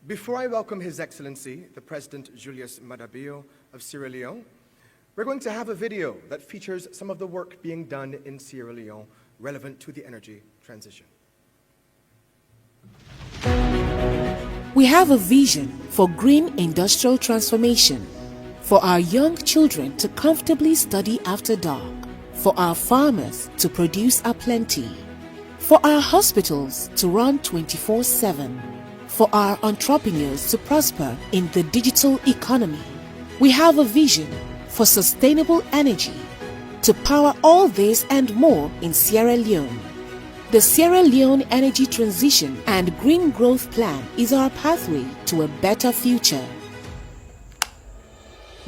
Before I welcome His Excellency, the President Julius Maada of Sierra Leone, we're going to have a video that features some of the work being done in Sierra Leone relevant to the energy transition. We have a vision for green industrial transformation, for our young children to comfortably study after dark, for our farmers to produce aplenty, for our hospitals to run 24/7, for our entrepreneurs to prosper in the digital economy. We have a vision for sustainable energy to power all this and more in Sierra Leone. The Sierra Leone Energy Transition and Green Growth Plan is our pathway to a better future.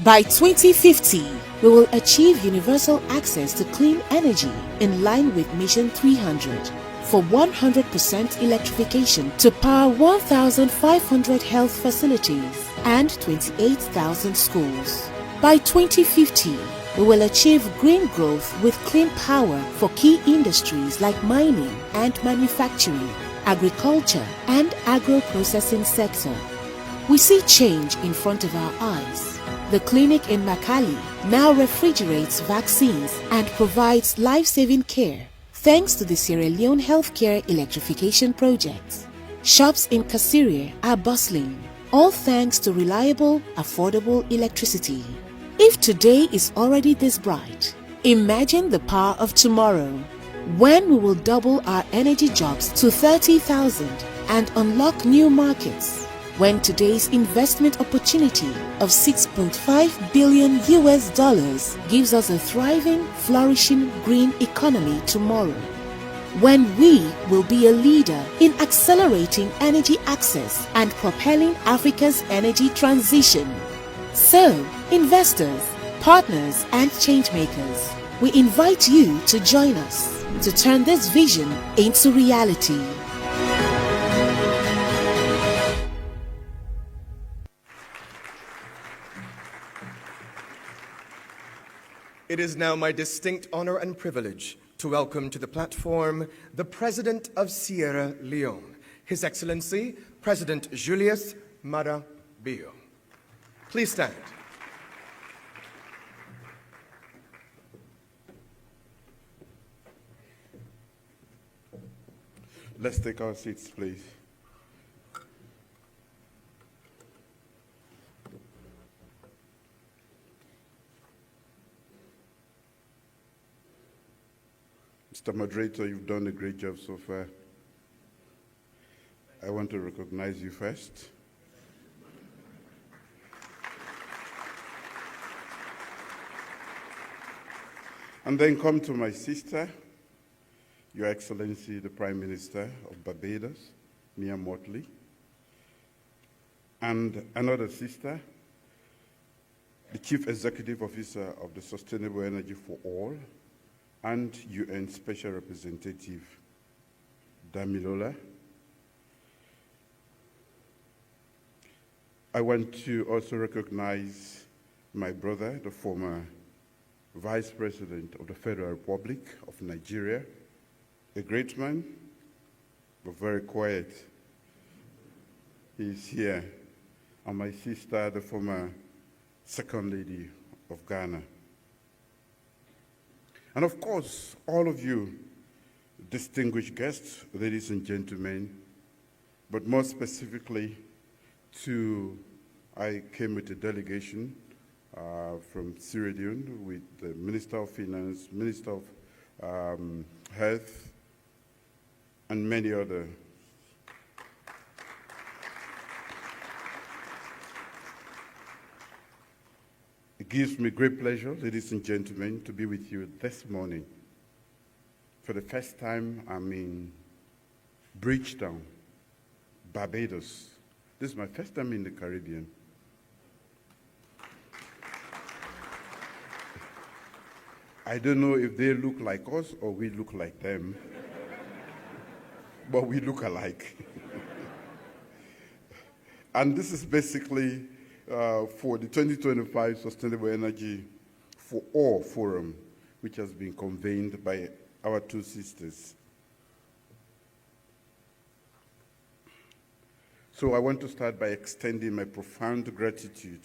By 2050, we will achieve universal access to clean energy in line with Mission 300 for 100% electrification to power 1,500 health facilities and 28,000 schools. By 2050, we will achieve green growth with clean power for key industries like mining and manufacturing, agriculture and agro-processing sector. We see change in front of our eyes. The clinic in Makali now refrigerates vaccines and provides life-saving care thanks to the Sierra Leone Healthcare Electrification Project. Shops in Kasirye are bustling, all thanks to reliable, affordable electricity. If today is already this bright, imagine the power of tomorrow, when we will double our energy jobs to 30,000 and unlock new markets, when today's investment opportunity of $6.5 billion gives us a thriving, flourishing green economy tomorrow, when we will be a leader in accelerating energy access and propelling Africa's energy transition. So, investors, partners and changemakers, we invite you to join us to turn this vision into reality. It is now my distinct honor and privilege to welcome to the platform the President of Sierra Leone, His Excellency, President Julius Maada. Please stand. Let's take our seats, please. Mr. Moderator, you've done a great job so far. I want to recognize you first. And then come to my sister, Your Excellency, the Prime Minister of Barbados, Mia Motley, and another sister, the Chief Executive Officer of the Sustainable Energy for All, and UN Special Representative Damilola. I want to also recognize my brother, the former Vice President of the Federal Republic of Nigeria, a great man, but very quiet. He's here. And my sister, the former Second Lady of Ghana. And of course, all of you distinguished guests, ladies and gentlemen, but more specifically I came with a delegation from Sierra Leone with the Minister of Finance, Minister of Health, and many other. It gives me great pleasure, ladies and gentlemen, to be with you this morning. For the first time, I'm in Bridgetown, Barbados. This is my first time in the Caribbean. I don't know if they look like us or we look like them, but we look alike. And this is basically for the 2025 Sustainable Energy for All Forum, which has been convened by our two sisters. So I want to start by extending my profound gratitude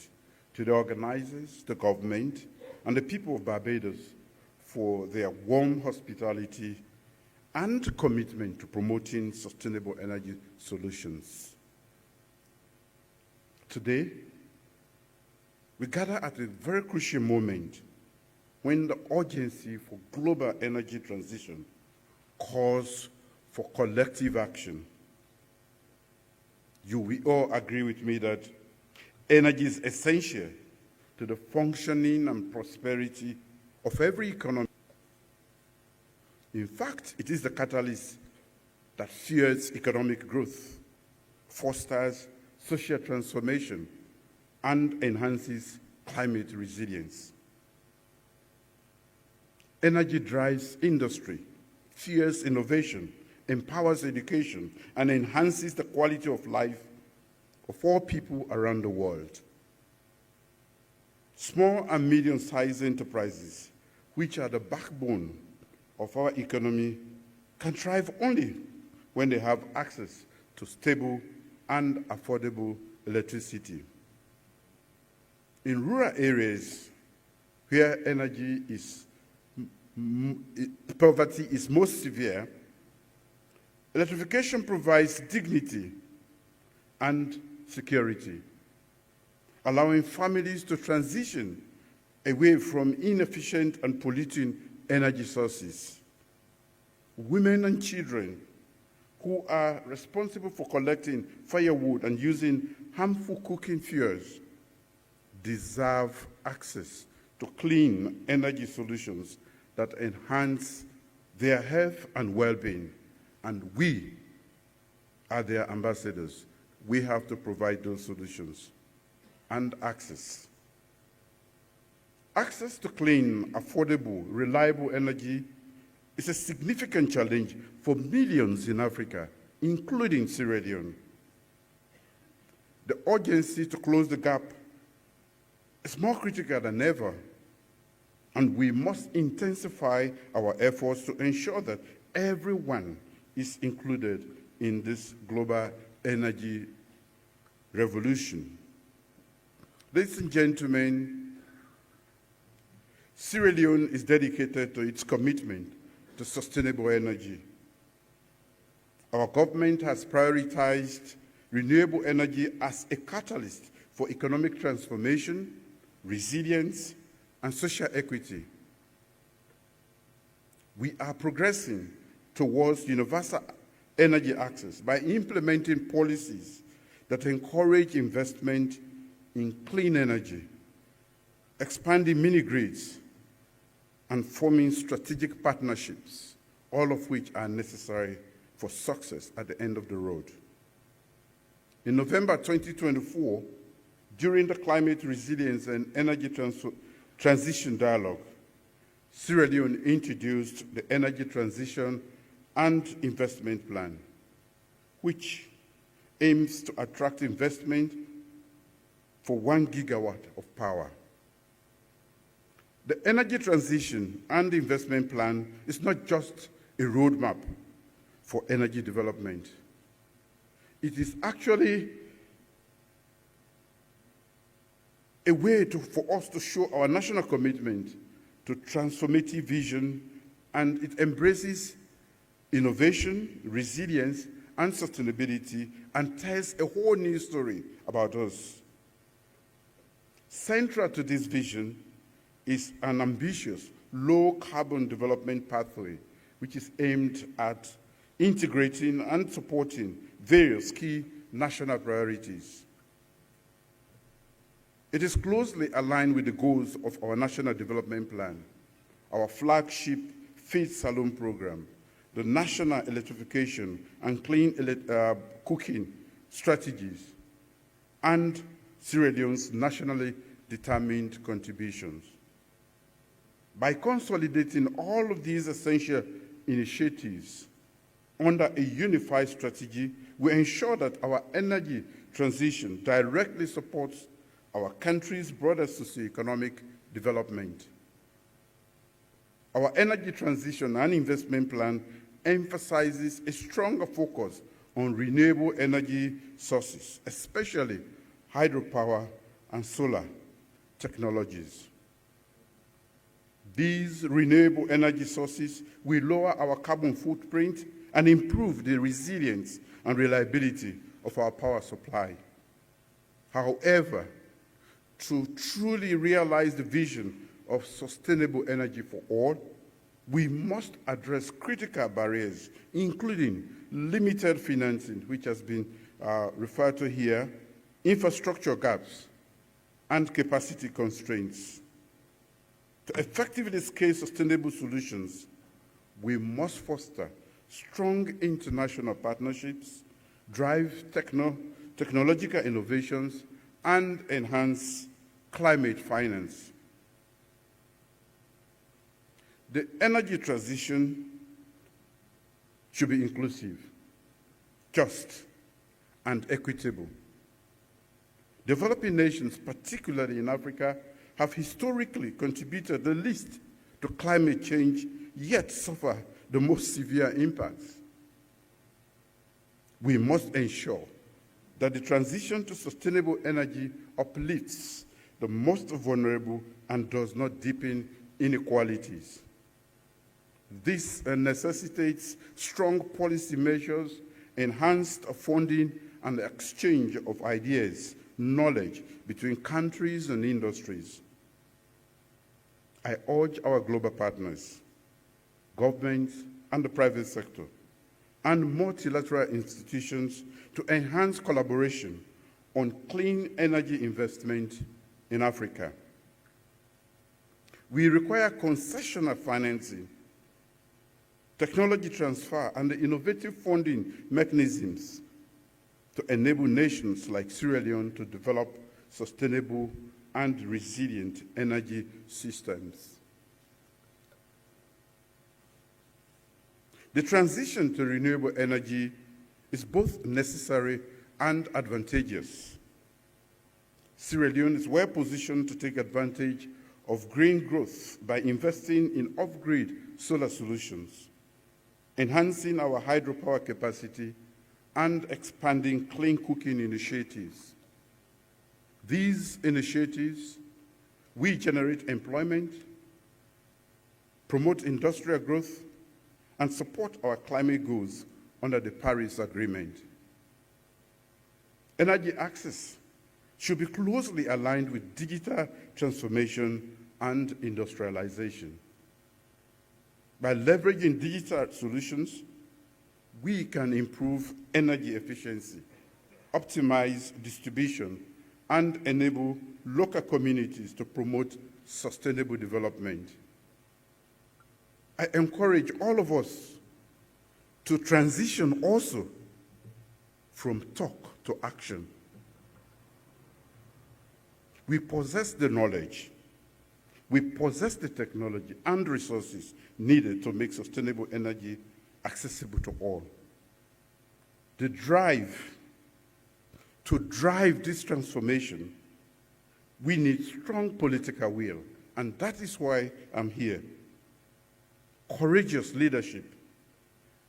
to the organizers, the government, and the people of Barbados for their warm hospitality and commitment to promoting sustainable energy solutions. Today, we gather at a very crucial moment when the urgency for global energy transition calls for collective action. You will all agree with me that energy is essential to the functioning and prosperity of every economy. In fact, it is the catalyst that fuels economic growth, fosters social transformation, and enhances climate resilience. Energy drives industry, fuels innovation, empowers education, and enhances the quality of life of all people around the world. Small and medium-sized enterprises, which are the backbone of our economy, can thrive only when they have access to stable and affordable electricity. In rural areas where poverty is most severe, electrification provides dignity and security, allowing families to transition away from inefficient and polluting energy sources. Women and children who are responsible for collecting firewood and using harmful cooking fuels deserve access to clean energy solutions that enhance their health and well-being, and we are their ambassadors. We have to provide those solutions and access. Access to clean, affordable, reliable energy is a significant challenge for millions in Africa, including Sierra Leone. The urgency to close the gap is more critical than ever, and we must intensify our efforts to ensure that everyone is included in this global energy revolution. Ladies and gentlemen, Sierra Leone is dedicated to its commitment to sustainable energy. Our government has prioritized renewable energy as a catalyst for economic transformation, resilience, and social equity. We are progressing towards universal energy access by implementing policies that encourage investment in clean energy, expanding mini-grids, and forming strategic partnerships, all of which are necessary for success at the end of the road. In November 2024, during the Climate Resilience and Energy Transition Dialogue, Sierra Leone introduced the Energy Transition and Investment Plan, which aims to attract investment for 1 gigawatt of power. The Energy Transition and Investment Plan is not just a roadmap for energy development. It is actually a way for us to show our national commitment to transformative vision, and it embraces innovation, resilience, and sustainability, and tells a whole new story about us. Central to this vision is an ambitious, low-carbon development pathway, which is aimed at integrating and supporting various key national priorities. It is closely aligned with the goals of our National Development Plan, our flagship Feed Saloon program, the National Electrification and Clean Cooking Strategies, and Sierra Leone's nationally determined contributions. By consolidating all of these essential initiatives under a unified strategy, we ensure that our energy transition directly supports our country's broader socioeconomic development. Our energy transition and investment plan emphasizes a stronger focus on renewable energy sources, especially hydropower and solar technologies. These renewable energy sources will lower our carbon footprint and improve the resilience and reliability of our power supply. However, to truly realize the vision of sustainable energy for all, we must address critical barriers, including limited financing, which has been referred to here, infrastructure gaps, and capacity constraints. To effectively scale sustainable solutions, we must foster strong international partnerships, drive technological innovations, and enhance climate finance. The energy transition should be inclusive, just, and equitable. Developing nations, particularly in Africa, have historically contributed the least to climate change, yet suffer the most severe impacts. We must ensure that the transition to sustainable energy uplifts the most vulnerable and does not deepen inequalities. This necessitates strong policy measures, enhanced funding, and the exchange of ideas, knowledge between countries and industries. I urge our global partners, governments and the private sector, and multilateral institutions to enhance collaboration on clean energy investment in Africa. We require concessional financing, technology transfer, and innovative funding mechanisms to enable nations like Sierra Leone to develop sustainable and resilient energy systems. The transition to renewable energy is both necessary and advantageous. Sierra Leone is well positioned to take advantage of green growth by investing in off-grid solar solutions, enhancing our hydropower capacity, and expanding clean cooking initiatives. These initiatives will generate employment, promote industrial growth, and support our climate goals under the Paris Agreement. Energy access should be closely aligned with digital transformation and industrialization. By leveraging digital solutions, we can improve energy efficiency, optimize distribution, and enable local communities to promote sustainable development. I encourage all of us to transition also from talk to action. We possess the knowledge, we possess the technology and resources needed to make sustainable energy accessible to all. The drive to drive this transformation, we need strong political will, and that is why I'm here. Courageous leadership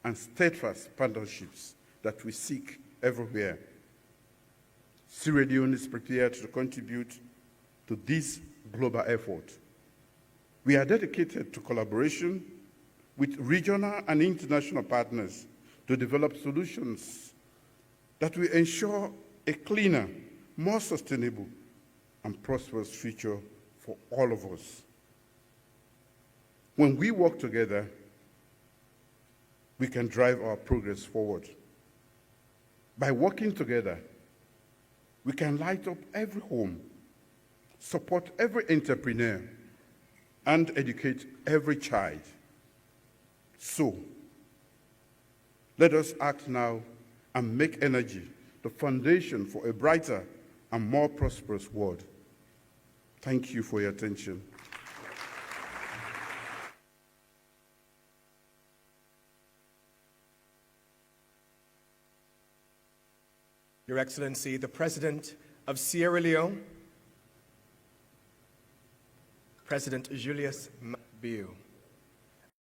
and steadfast partnerships that we seek everywhere. Sierra Leone is prepared to contribute to this global effort. We are dedicated to collaboration with regional and international partners to develop solutions that will ensure a cleaner, more sustainable, and prosperous future for all of us. When we work together, we can drive our progress forward. By working together, we can light up every home, support every entrepreneur, and educate every child. So, let us act now and make energy the foundation for a brighter and more prosperous world. Thank you for your attention. Your Excellency, the President of Sierra Leone, President Julius Maada.